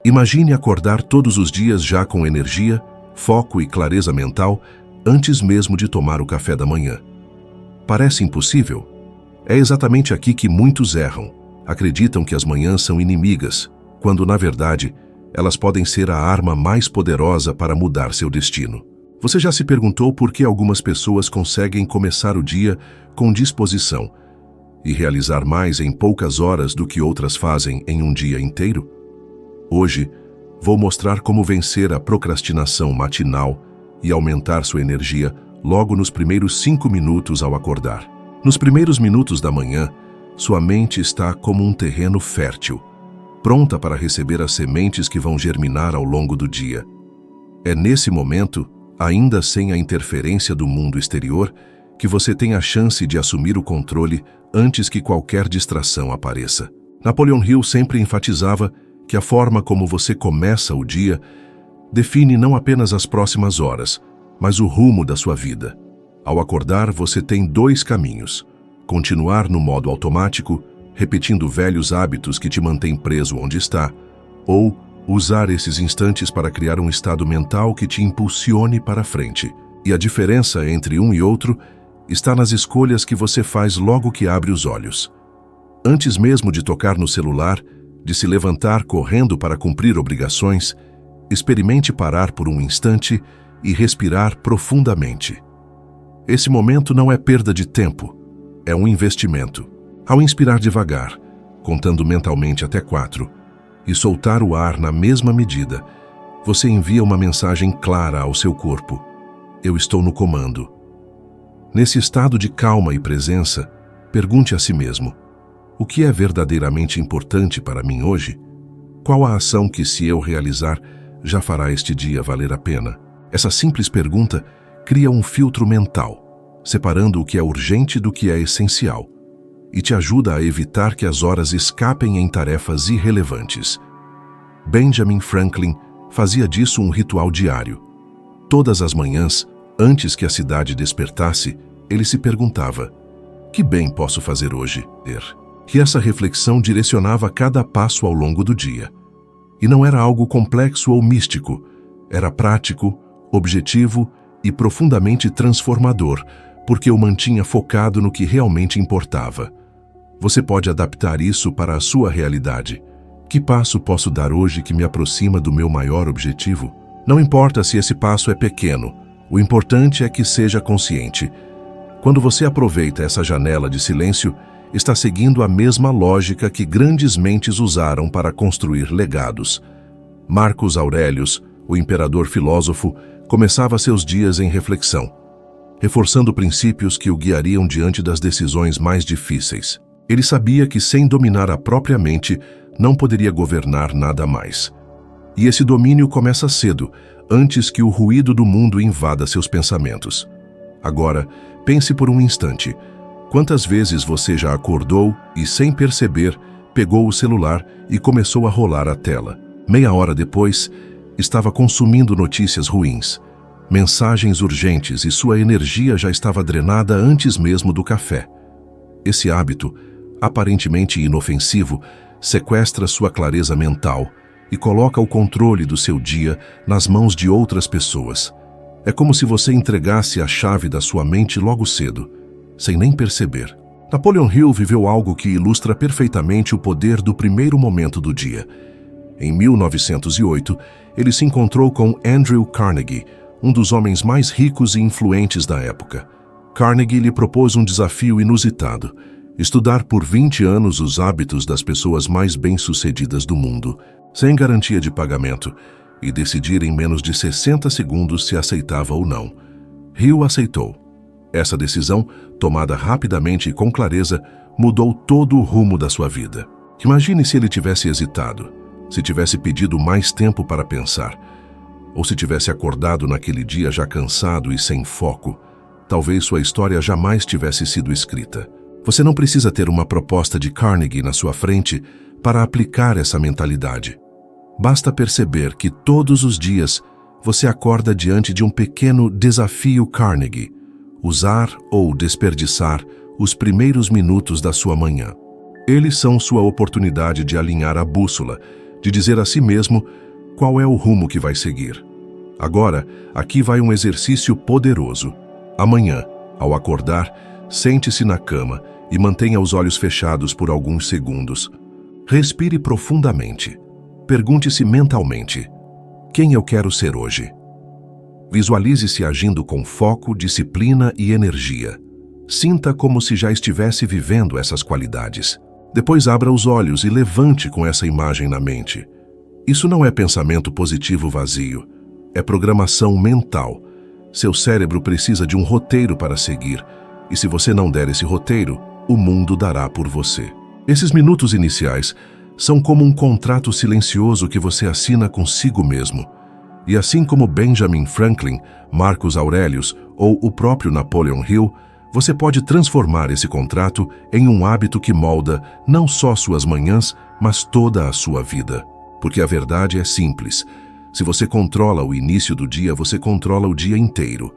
Imagine acordar todos os dias já com energia, foco e clareza mental antes mesmo de tomar o café da manhã. Parece impossível? É exatamente aqui que muitos erram. Acreditam que as manhãs são inimigas, quando, na verdade, elas podem ser a arma mais poderosa para mudar seu destino. Você já se perguntou por que algumas pessoas conseguem começar o dia com disposição e realizar mais em poucas horas do que outras fazem em um dia inteiro? Hoje, vou mostrar como vencer a procrastinação matinal e aumentar sua energia logo nos primeiros 5 minutos ao acordar. Nos primeiros minutos da manhã, sua mente está como um terreno fértil, pronta para receber as sementes que vão germinar ao longo do dia. É nesse momento, ainda sem a interferência do mundo exterior, que você tem a chance de assumir o controle antes que qualquer distração apareça. Napoleon Hill sempre enfatizava que a forma como você começa o dia define não apenas as próximas horas, mas o rumo da sua vida. Ao acordar, você tem 2 caminhos: continuar no modo automático, repetindo velhos hábitos que te mantêm preso onde está, ou usar esses instantes para criar um estado mental que te impulsione para frente. E a diferença entre um e outro está nas escolhas que você faz logo que abre os olhos. Antes mesmo de tocar no celular, de se levantar correndo para cumprir obrigações, experimente parar por um instante e respirar profundamente. Esse momento não é perda de tempo, é um investimento. Ao inspirar devagar, contando mentalmente até 4, e soltar o ar na mesma medida, você envia uma mensagem clara ao seu corpo: eu estou no comando. Nesse estado de calma e presença, pergunte a si mesmo: o que é verdadeiramente importante para mim hoje? Qual a ação que, se eu realizar, já fará este dia valer a pena? Essa simples pergunta cria um filtro mental, separando o que é urgente do que é essencial, e te ajuda a evitar que as horas escapem em tarefas irrelevantes. Benjamin Franklin fazia disso um ritual diário. Todas as manhãs, antes que a cidade despertasse, ele se perguntava: que bem posso fazer hoje? Que essa reflexão direcionava cada passo ao longo do dia. E não era algo complexo ou místico, era prático, objetivo e profundamente transformador, porque o mantinha focado no que realmente importava. Você pode adaptar isso para a sua realidade. Que passo posso dar hoje que me aproxima do meu maior objetivo? Não importa se esse passo é pequeno, o importante é que seja consciente. Quando você aproveita essa janela de silêncio, está seguindo a mesma lógica que grandes mentes usaram para construir legados. Marcus Aurelius, o imperador filósofo, começava seus dias em reflexão, reforçando princípios que o guiariam diante das decisões mais difíceis. Ele sabia que, sem dominar a própria mente, não poderia governar nada mais. E esse domínio começa cedo, antes que o ruído do mundo invada seus pensamentos. Agora, pense por um instante. Quantas vezes você já acordou e, sem perceber, pegou o celular e começou a rolar a tela? Meia hora depois, estava consumindo notícias ruins, mensagens urgentes, e sua energia já estava drenada antes mesmo do café. Esse hábito, aparentemente inofensivo, sequestra sua clareza mental e coloca o controle do seu dia nas mãos de outras pessoas. É como se você entregasse a chave da sua mente logo cedo, sem nem perceber. Napoleon Hill viveu algo que ilustra perfeitamente o poder do primeiro momento do dia. Em 1908, ele se encontrou com Andrew Carnegie, um dos homens mais ricos e influentes da época. Carnegie lhe propôs um desafio inusitado: estudar por 20 anos os hábitos das pessoas mais bem-sucedidas do mundo, sem garantia de pagamento, e decidir em menos de 60 segundos se aceitava ou não. Hill aceitou. Essa decisão, tomada rapidamente e com clareza, mudou todo o rumo da sua vida. Imagine se ele tivesse hesitado, se tivesse pedido mais tempo para pensar, ou se tivesse acordado naquele dia já cansado e sem foco. Talvez sua história jamais tivesse sido escrita. Você não precisa ter uma proposta de Carnegie na sua frente para aplicar essa mentalidade. Basta perceber que todos os dias você acorda diante de um pequeno desafio Carnegie: usar ou desperdiçar os primeiros minutos da sua manhã. Eles são sua oportunidade de alinhar a bússola, de dizer a si mesmo qual é o rumo que vai seguir. Agora, aqui vai um exercício poderoso. Amanhã, ao acordar, sente-se na cama e mantenha os olhos fechados por alguns segundos. Respire profundamente. Pergunte-se mentalmente: quem eu quero ser hoje? Visualize-se agindo com foco, disciplina e energia. Sinta como se já estivesse vivendo essas qualidades. Depois abra os olhos e levante com essa imagem na mente. Isso não é pensamento positivo vazio. É programação mental. Seu cérebro precisa de um roteiro para seguir, e se você não der esse roteiro, o mundo dará por você. Esses minutos iniciais são como um contrato silencioso que você assina consigo mesmo. E assim como Benjamin Franklin, Marcus Aurelius ou o próprio Napoleon Hill, você pode transformar esse contrato em um hábito que molda não só suas manhãs, mas toda a sua vida. Porque a verdade é simples. Se você controla o início do dia, você controla o dia inteiro.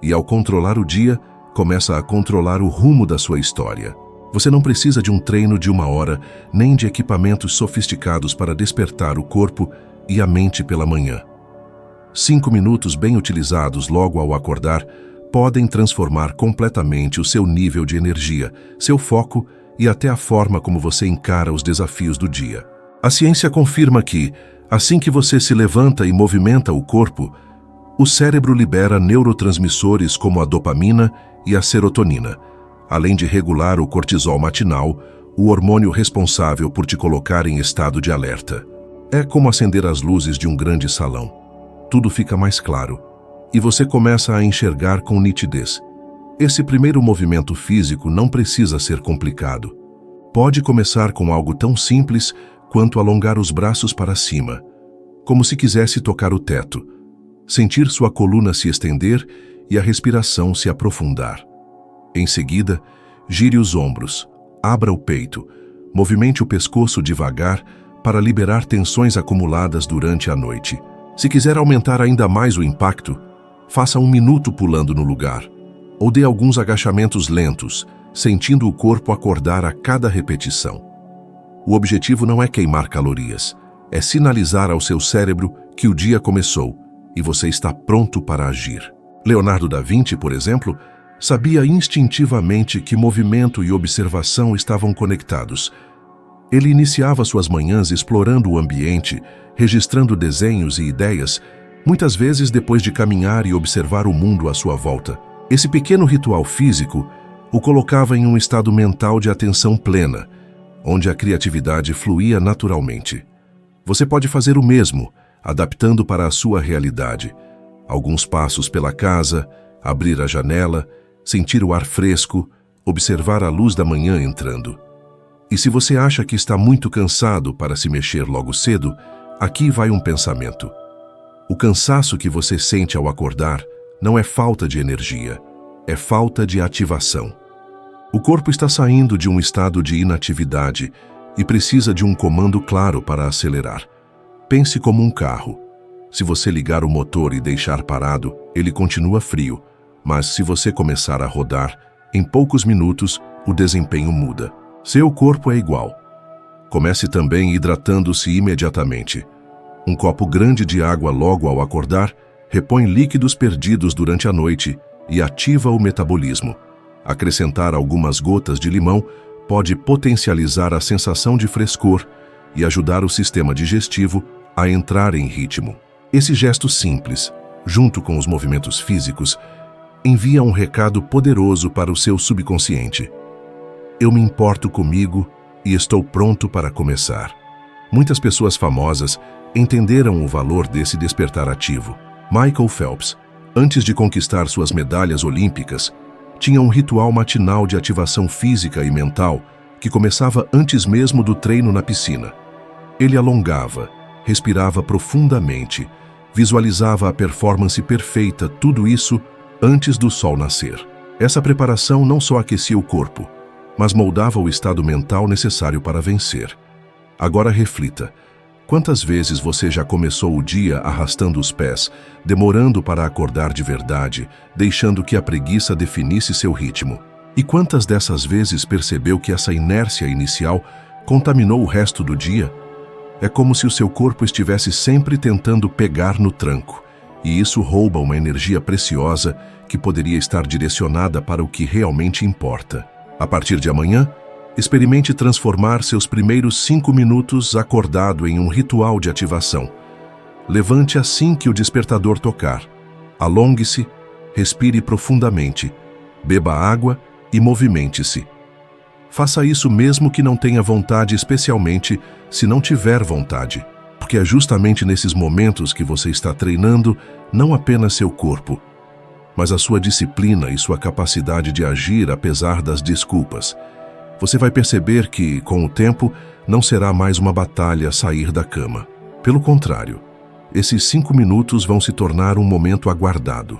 E ao controlar o dia, começa a controlar o rumo da sua história. Você não precisa de um treino de 1 hora, nem de equipamentos sofisticados para despertar o corpo e a mente pela manhã. 5 minutos bem utilizados logo ao acordar podem transformar completamente o seu nível de energia, seu foco e até a forma como você encara os desafios do dia. A ciência confirma que, assim que você se levanta e movimenta o corpo, o cérebro libera neurotransmissores como a dopamina e a serotonina, além de regular o cortisol matinal, o hormônio responsável por te colocar em estado de alerta. É como acender as luzes de um grande salão. Tudo fica mais claro, e você começa a enxergar com nitidez. Esse primeiro movimento físico não precisa ser complicado. Pode começar com algo tão simples quanto alongar os braços para cima, como se quisesse tocar o teto, sentir sua coluna se estender e a respiração se aprofundar. Em seguida, gire os ombros, abra o peito, movimente o pescoço devagar para liberar tensões acumuladas durante a noite. Se quiser aumentar ainda mais o impacto, faça 1 minuto pulando no lugar, ou dê alguns agachamentos lentos, sentindo o corpo acordar a cada repetição. O objetivo não é queimar calorias, é sinalizar ao seu cérebro que o dia começou e você está pronto para agir. Leonardo da Vinci, por exemplo, sabia instintivamente que movimento e observação estavam conectados. Ele iniciava suas manhãs explorando o ambiente, registrando desenhos e ideias, muitas vezes depois de caminhar e observar o mundo à sua volta. Esse pequeno ritual físico o colocava em um estado mental de atenção plena, onde a criatividade fluía naturalmente. Você pode fazer o mesmo, adaptando para a sua realidade. Alguns passos pela casa, abrir a janela, sentir o ar fresco, observar a luz da manhã entrando. E se você acha que está muito cansado para se mexer logo cedo, aqui vai um pensamento. O cansaço que você sente ao acordar não é falta de energia, é falta de ativação. O corpo está saindo de um estado de inatividade e precisa de um comando claro para acelerar. Pense como um carro. Se você ligar o motor e deixar parado, ele continua frio, mas se você começar a rodar, em poucos minutos, o desempenho muda. Seu corpo é igual. Comece também hidratando-se imediatamente. Um copo grande de água logo ao acordar repõe líquidos perdidos durante a noite e ativa o metabolismo. Acrescentar algumas gotas de limão pode potencializar a sensação de frescor e ajudar o sistema digestivo a entrar em ritmo. Esse gesto simples, junto com os movimentos físicos, envia um recado poderoso para o seu subconsciente. Eu me importo comigo e estou pronto para começar. Muitas pessoas famosas entenderam o valor desse despertar ativo. Michael Phelps, antes de conquistar suas medalhas olímpicas, tinha um ritual matinal de ativação física e mental que começava antes mesmo do treino na piscina. Ele alongava, respirava profundamente, visualizava a performance perfeita, tudo isso antes do sol nascer. Essa preparação não só aquecia o corpo, mas moldava o estado mental necessário para vencer. Agora reflita. Quantas vezes você já começou o dia arrastando os pés, demorando para acordar de verdade, deixando que a preguiça definisse seu ritmo? E quantas dessas vezes percebeu que essa inércia inicial contaminou o resto do dia? É como se o seu corpo estivesse sempre tentando pegar no tranco, e isso rouba uma energia preciosa que poderia estar direcionada para o que realmente importa. A partir de amanhã, experimente transformar seus primeiros 5 minutos acordado em um ritual de ativação. Levante assim que o despertador tocar. Alongue-se, respire profundamente, beba água e movimente-se. Faça isso mesmo que não tenha vontade, especialmente se não tiver vontade, porque é justamente nesses momentos que você está treinando não apenas seu corpo, mas a sua disciplina e sua capacidade de agir apesar das desculpas. Você vai perceber que, com o tempo, não será mais uma batalha sair da cama. Pelo contrário, esses 5 minutos vão se tornar um momento aguardado,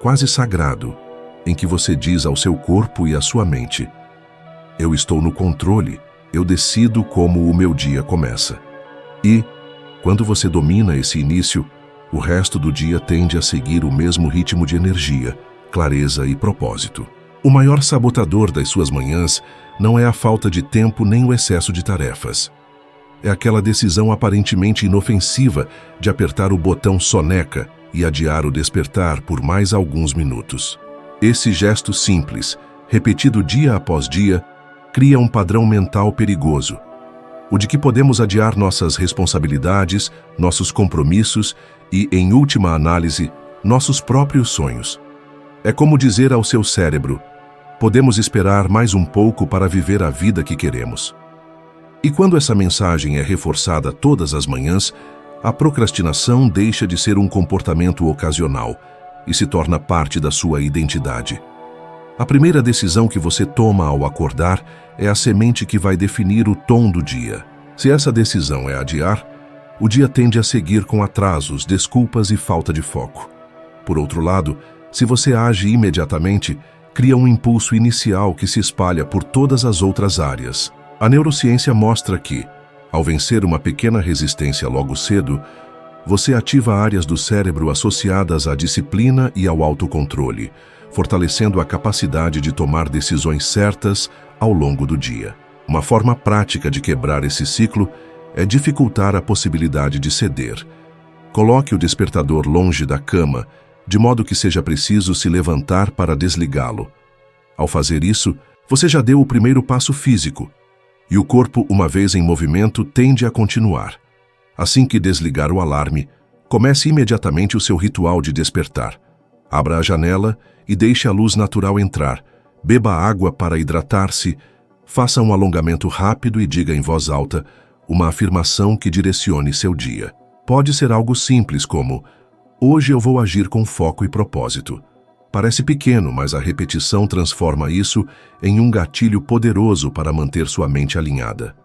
quase sagrado, em que você diz ao seu corpo e à sua mente: eu estou no controle, eu decido como o meu dia começa. E, quando você domina esse início, o resto do dia tende a seguir o mesmo ritmo de energia, clareza e propósito. O maior sabotador das suas manhãs não é a falta de tempo nem o excesso de tarefas. É aquela decisão aparentemente inofensiva de apertar o botão soneca e adiar o despertar por mais alguns minutos. Esse gesto simples, repetido dia após dia, cria um padrão mental perigoso, o de que podemos adiar nossas responsabilidades, nossos compromissos e, em última análise, nossos próprios sonhos. É como dizer ao seu cérebro: podemos esperar mais um pouco para viver a vida que queremos. E quando essa mensagem é reforçada todas as manhãs, a procrastinação deixa de ser um comportamento ocasional e se torna parte da sua identidade. A primeira decisão que você toma ao acordar é a semente que vai definir o tom do dia. Se essa decisão é adiar, o dia tende a seguir com atrasos, desculpas e falta de foco. Por outro lado, se você age imediatamente, cria um impulso inicial que se espalha por todas as outras áreas. A neurociência mostra que, ao vencer uma pequena resistência logo cedo, você ativa áreas do cérebro associadas à disciplina e ao autocontrole, fortalecendo a capacidade de tomar decisões certas ao longo do dia. Uma forma prática de quebrar esse ciclo é dificultar a possibilidade de ceder. Coloque o despertador longe da cama, de modo que seja preciso se levantar para desligá-lo. Ao fazer isso, você já deu o primeiro passo físico, e o corpo, uma vez em movimento, tende a continuar. Assim que desligar o alarme, comece imediatamente o seu ritual de despertar. Abra a janela e deixe a luz natural entrar. Beba água para hidratar-se, faça um alongamento rápido e diga em voz alta uma afirmação que direcione seu dia. Pode ser algo simples como: hoje eu vou agir com foco e propósito. Parece pequeno, mas a repetição transforma isso em um gatilho poderoso para manter sua mente alinhada.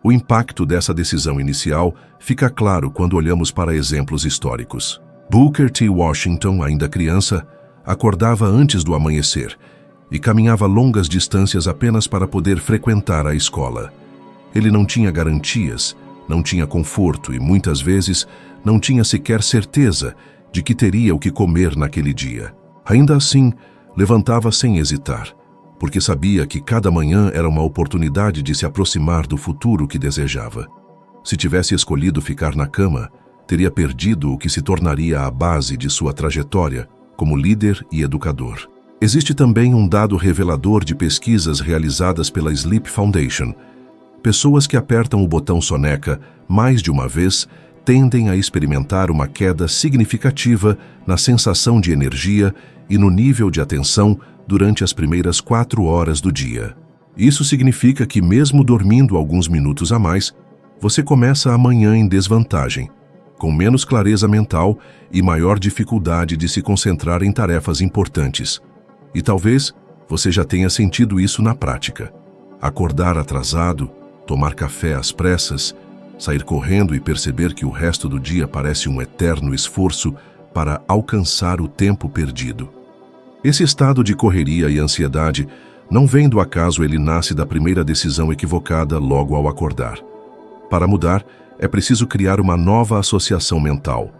O impacto dessa decisão inicial fica claro quando olhamos para exemplos históricos. Booker T. Washington, ainda criança, acordava antes do amanhecer e caminhava longas distâncias apenas para poder frequentar a escola. Ele não tinha garantias, não tinha conforto e, muitas vezes, não tinha sequer certeza de que teria o que comer naquele dia. Ainda assim, levantava sem hesitar, porque sabia que cada manhã era uma oportunidade de se aproximar do futuro que desejava. Se tivesse escolhido ficar na cama, teria perdido o que se tornaria a base de sua trajetória como líder e educador. Existe também um dado revelador de pesquisas realizadas pela Sleep Foundation. Pessoas que apertam o botão soneca mais de uma vez tendem a experimentar uma queda significativa na sensação de energia e no nível de atenção durante as primeiras 4 horas do dia. Isso significa que, mesmo dormindo alguns minutos a mais, você começa a manhã em desvantagem, com menos clareza mental e maior dificuldade de se concentrar em tarefas importantes. E talvez você já tenha sentido isso na prática. Acordar atrasado, tomar café às pressas, sair correndo e perceber que o resto do dia parece um eterno esforço para alcançar o tempo perdido. Esse estado de correria e ansiedade não vem do acaso, ele nasce da primeira decisão equivocada logo ao acordar. Para mudar, é preciso criar uma nova associação mental.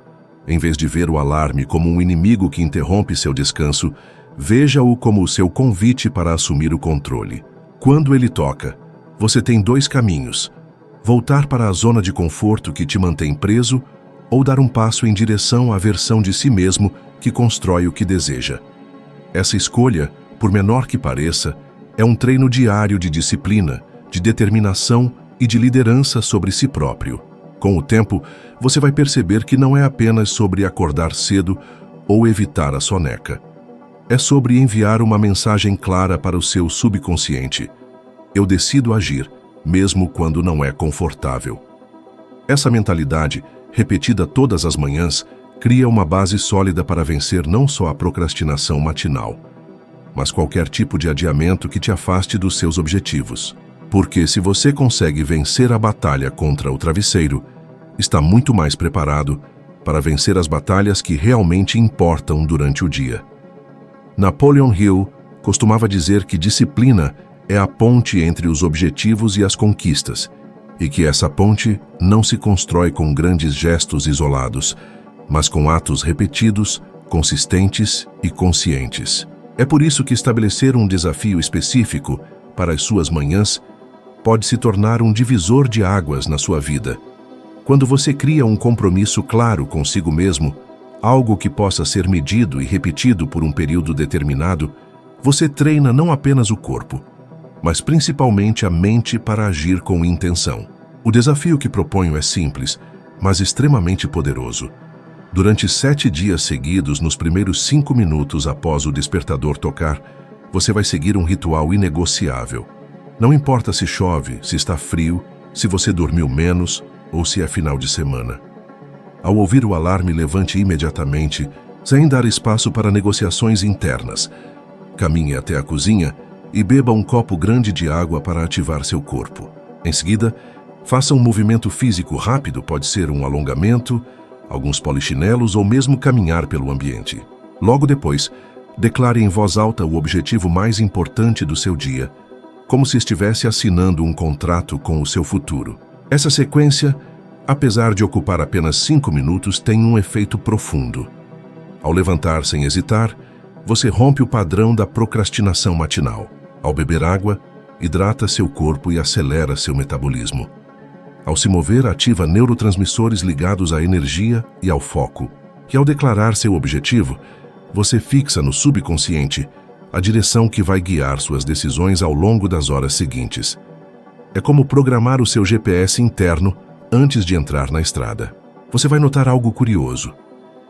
Em vez de ver o alarme como um inimigo que interrompe seu descanso, veja-o como o seu convite para assumir o controle. Quando ele toca, você tem 2 caminhos: voltar para a zona de conforto que te mantém preso ou dar um passo em direção à versão de si mesmo que constrói o que deseja. Essa escolha, por menor que pareça, é um treino diário de disciplina, de determinação e de liderança sobre si próprio. Com o tempo, você vai perceber que não é apenas sobre acordar cedo ou evitar a soneca. É sobre enviar uma mensagem clara para o seu subconsciente. Eu decido agir, mesmo quando não é confortável. Essa mentalidade, repetida todas as manhãs, cria uma base sólida para vencer não só a procrastinação matinal, mas qualquer tipo de adiamento que te afaste dos seus objetivos. Porque se você consegue vencer a batalha contra o travesseiro, está muito mais preparado para vencer as batalhas que realmente importam durante o dia. Napoleon Hill costumava dizer que disciplina é a ponte entre os objetivos e as conquistas, e que essa ponte não se constrói com grandes gestos isolados, mas com atos repetidos, consistentes e conscientes. É por isso que estabelecer um desafio específico para as suas manhãs pode se tornar um divisor de águas na sua vida. Quando você cria um compromisso claro consigo mesmo, algo que possa ser medido e repetido por um período determinado, você treina não apenas o corpo, mas principalmente a mente para agir com intenção. O desafio que proponho é simples, mas extremamente poderoso. Durante 7 dias seguidos, nos primeiros 5 minutos após o despertador tocar, você vai seguir um ritual inegociável. Não importa se chove, se está frio, se você dormiu menos ou se é final de semana. Ao ouvir o alarme, levante imediatamente, sem dar espaço para negociações internas. Caminhe até a cozinha e beba um copo grande de água para ativar seu corpo. Em seguida, faça um movimento físico rápido, pode ser um alongamento, alguns polichinelos ou mesmo caminhar pelo ambiente. Logo depois, declare em voz alta o objetivo mais importante do seu dia, como se estivesse assinando um contrato com o seu futuro. Essa sequência, apesar de ocupar apenas 5 minutos, tem um efeito profundo. Ao levantar sem hesitar, você rompe o padrão da procrastinação matinal. Ao beber água, hidrata seu corpo e acelera seu metabolismo. Ao se mover, ativa neurotransmissores ligados à energia e ao foco. E ao declarar seu objetivo, você fixa no subconsciente a direção que vai guiar suas decisões ao longo das horas seguintes. É como programar o seu GPS interno antes de entrar na estrada. Você vai notar algo curioso.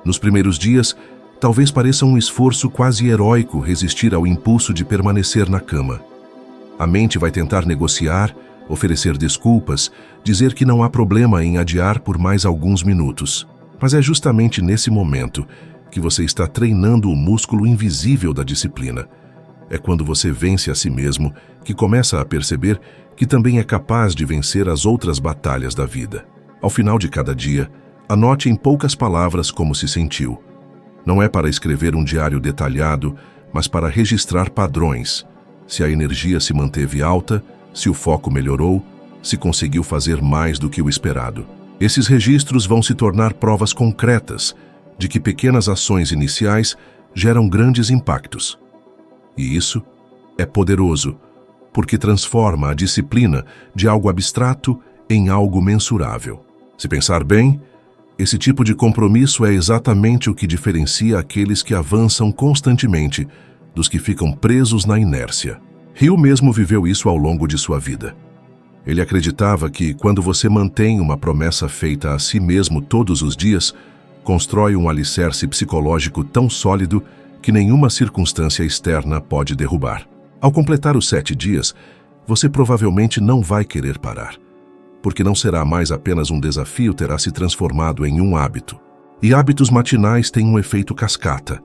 Nos primeiros dias, talvez pareça um esforço quase heróico resistir ao impulso de permanecer na cama. A mente vai tentar negociar, oferecer desculpas, dizer que não há problema em adiar por mais alguns minutos. Mas é justamente nesse momento que você está treinando o músculo invisível da disciplina. É quando você vence a si mesmo que começa a perceber que também é capaz de vencer as outras batalhas da vida. Ao final de cada dia, anote em poucas palavras como se sentiu. Não é para escrever um diário detalhado, mas para registrar padrões. Se a energia se manteve alta, se o foco melhorou, se conseguiu fazer mais do que o esperado. Esses registros vão se tornar provas concretas de que pequenas ações iniciais geram grandes impactos. E isso é poderoso, porque transforma a disciplina de algo abstrato em algo mensurável. Se pensar bem, esse tipo de compromisso é exatamente o que diferencia aqueles que avançam constantemente dos que ficam presos na inércia. Hill mesmo viveu isso ao longo de sua vida. Ele acreditava que, quando você mantém uma promessa feita a si mesmo todos os dias, constrói um alicerce psicológico tão sólido que nenhuma circunstância externa pode derrubar. Ao completar os 7 dias, você provavelmente não vai querer parar, porque não será mais apenas um desafio, terá se transformado em um hábito. E hábitos matinais têm um efeito cascata.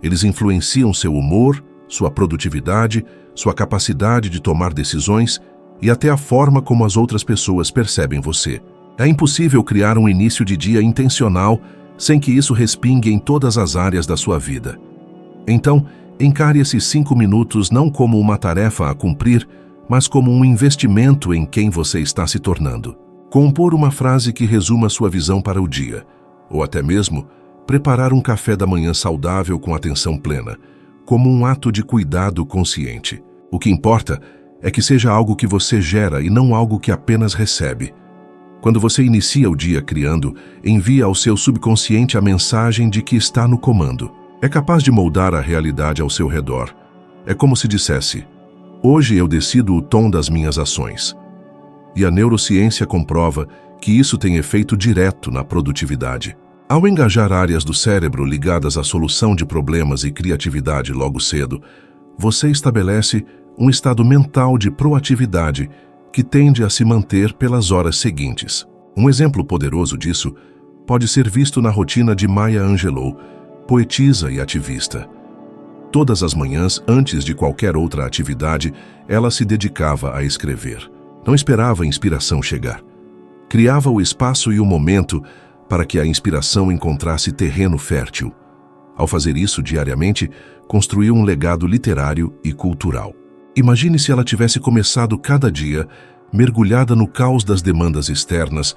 Eles influenciam seu humor, sua produtividade, sua capacidade de tomar decisões e até a forma como as outras pessoas percebem você. É impossível criar um início de dia intencional sem que isso respingue em todas as áreas da sua vida. Então, encare esses 5 minutos não como uma tarefa a cumprir, mas como um investimento em quem você está se tornando. Compor uma frase que resuma sua visão para o dia, ou até mesmo preparar um café da manhã saudável com atenção plena, como um ato de cuidado consciente. O que importa é que seja algo que você gera e não algo que apenas recebe. Quando você inicia o dia criando, envia ao seu subconsciente a mensagem de que está no comando. É capaz de moldar a realidade ao seu redor. É como se dissesse: hoje eu decido o tom das minhas ações. E a neurociência comprova que isso tem efeito direto na produtividade. Ao engajar áreas do cérebro ligadas à solução de problemas e criatividade logo cedo, você estabelece um estado mental de proatividade que tende a se manter pelas horas seguintes. Um exemplo poderoso disso pode ser visto na rotina de Maya Angelou, poetisa e ativista. Todas as manhãs, antes de qualquer outra atividade, ela se dedicava a escrever. Não esperava a inspiração chegar. Criava o espaço e o momento para que a inspiração encontrasse terreno fértil. Ao fazer isso diariamente, construiu um legado literário e cultural. Imagine se ela tivesse começado cada dia, mergulhada no caos das demandas externas.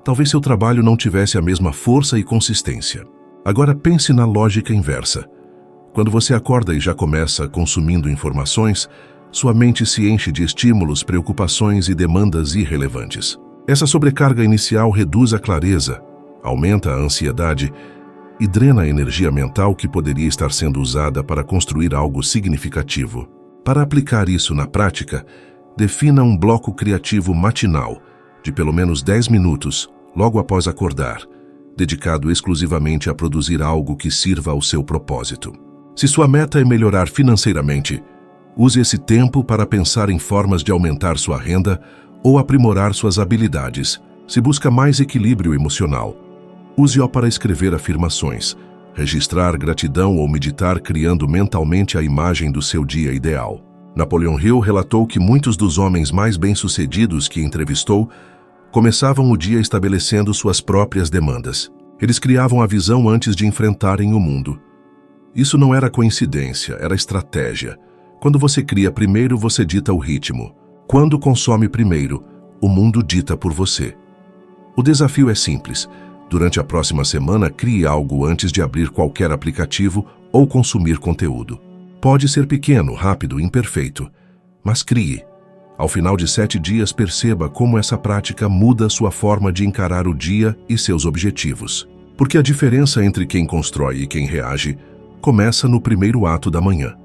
Talvez seu trabalho não tivesse a mesma força e consistência. Agora pense na lógica inversa. Quando você acorda e já começa consumindo informações, sua mente se enche de estímulos, preocupações e demandas irrelevantes. Essa sobrecarga inicial reduz a clareza, aumenta a ansiedade e drena a energia mental que poderia estar sendo usada para construir algo significativo. Para aplicar isso na prática, defina um bloco criativo matinal, de pelo menos 10 minutos, logo após acordar, dedicado exclusivamente a produzir algo que sirva ao seu propósito. Se sua meta é melhorar financeiramente, use esse tempo para pensar em formas de aumentar sua renda ou aprimorar suas habilidades. Se busca mais equilíbrio emocional, use-o para escrever afirmações, registrar gratidão ou meditar, criando mentalmente a imagem do seu dia ideal. Napoleon Hill relatou que muitos dos homens mais bem-sucedidos que entrevistou começavam o dia estabelecendo suas próprias demandas. Eles criavam a visão antes de enfrentarem o mundo. Isso não era coincidência, era estratégia. Quando você cria primeiro, você dita o ritmo. Quando consome primeiro, o mundo dita por você. O desafio é simples. Durante a próxima semana, crie algo antes de abrir qualquer aplicativo ou consumir conteúdo. Pode ser pequeno, rápido, imperfeito, mas crie. Ao final de 7 dias, perceba como essa prática muda sua forma de encarar o dia e seus objetivos. Porque a diferença entre quem constrói e quem reage começa no primeiro ato da manhã.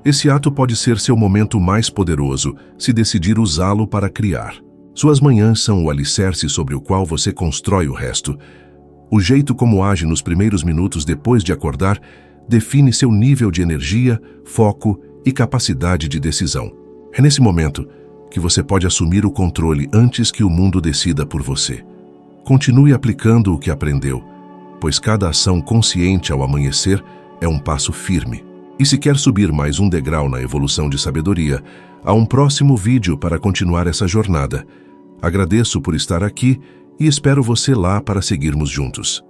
Esse ato pode ser seu momento mais poderoso se decidir usá-lo para criar. Suas manhãs são o alicerce sobre o qual você constrói o resto. O jeito como age nos primeiros minutos depois de acordar define seu nível de energia, foco e capacidade de decisão. É nesse momento que você pode assumir o controle antes que o mundo decida por você. Continue aplicando o que aprendeu, pois cada ação consciente ao amanhecer é um passo firme. E se quer subir mais um degrau na evolução de sabedoria, há um próximo vídeo para continuar essa jornada. Agradeço por estar aqui e espero você lá para seguirmos juntos.